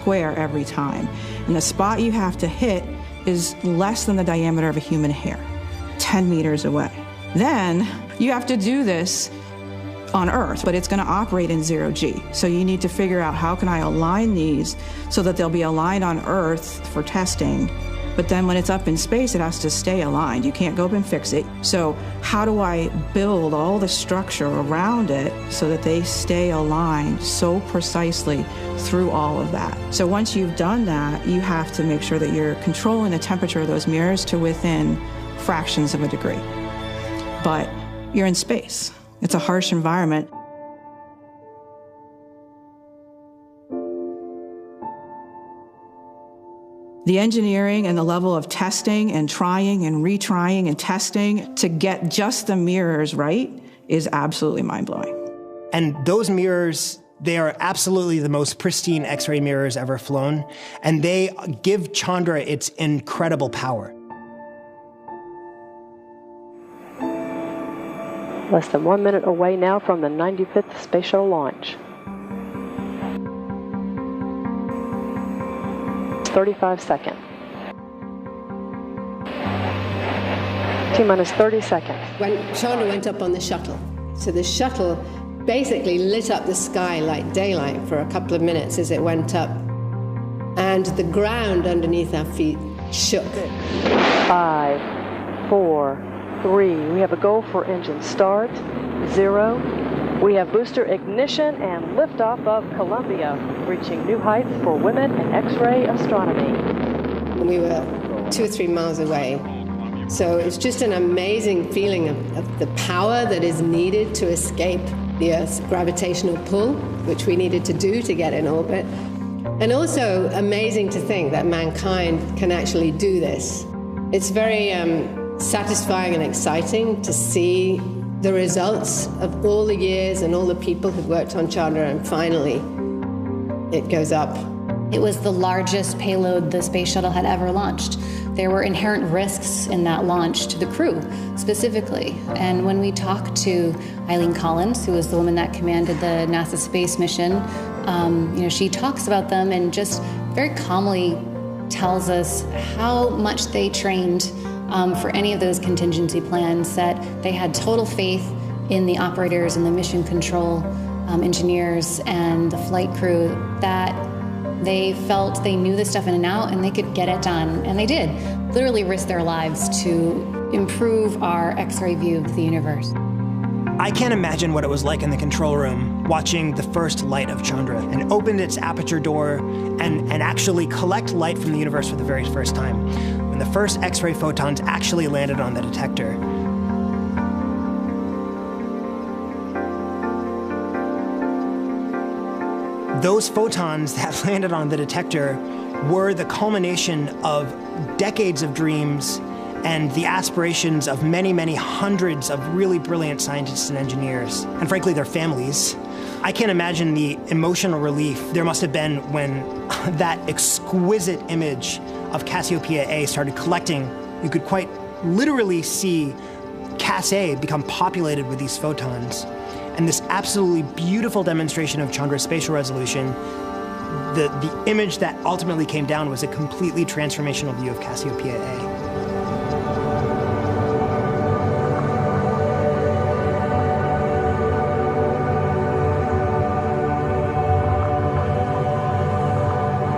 square every time. And the spot you have to hit is less than the diameter of a human hair, 10 meters away. Then you have to do this on Earth, but it's going to operate in zero G. So you need to figure out, how can I align these so that they'll be aligned on Earth for testing, but then when it's up in space, it has to stay aligned. You can't go up and fix it. So how do I build all the structure around it so that they stay aligned so precisely through all of that? So once you've done that, you have to make sure that you're controlling the temperature of those mirrors to within fractions of a degree. But you're in space. It's a harsh environment. The engineering and the level of testing and trying and retrying and testing to get just the mirrors right is absolutely mind-blowing. And those mirrors, they are absolutely the most pristine X-ray mirrors ever flown, and they give Chandra its incredible power. Less than 1 minute away now from the 95th Space Shuttle launch. 35 seconds. T-minus 30 seconds. When Chandra went up on the shuttle, so the shuttle basically lit up the sky like daylight for a couple of minutes as it went up, and the ground underneath our feet shook. 5, 4, 3. We have a go for engine start. 0. We have booster ignition and liftoff of Columbia, reaching new heights for women in X-ray astronomy. We were 2 or 3 miles away. So it's just an amazing feeling of the power that is needed to escape the Earth's gravitational pull, which we needed to do to get in orbit. And also amazing to think that mankind can actually do this. It's very satisfying and exciting to see the results of all the years and all the people who've worked on Chandra, and finally it goes up. It was the largest payload the space shuttle had ever launched. There were inherent risks in that launch to the crew specifically. And when we talked to Eileen Collins, who was the woman that commanded the NASA space mission, she talks about them and just very calmly tells us how much they trained for any of those contingency plans, that they had total faith in the operators and the mission control engineers and the flight crew, that they felt they knew this stuff in and out and they could get it done. And they did, literally risk their lives to improve our X-ray view of the universe. I can't imagine what it was like in the control room watching the first light of Chandra and opened its aperture door and actually collect light from the universe for the very first time. When the first X-ray photons actually landed on the detector. Those photons that landed on the detector were the culmination of decades of dreams and the aspirations of many, many hundreds of really brilliant scientists and engineers, and frankly, their families. I can't imagine the emotional relief there must have been when that exquisite image of Cassiopeia A started collecting. You could quite literally see Cass A become populated with these photons. And this absolutely beautiful demonstration of Chandra's spatial resolution, the image that ultimately came down was a completely transformational view of Cassiopeia A.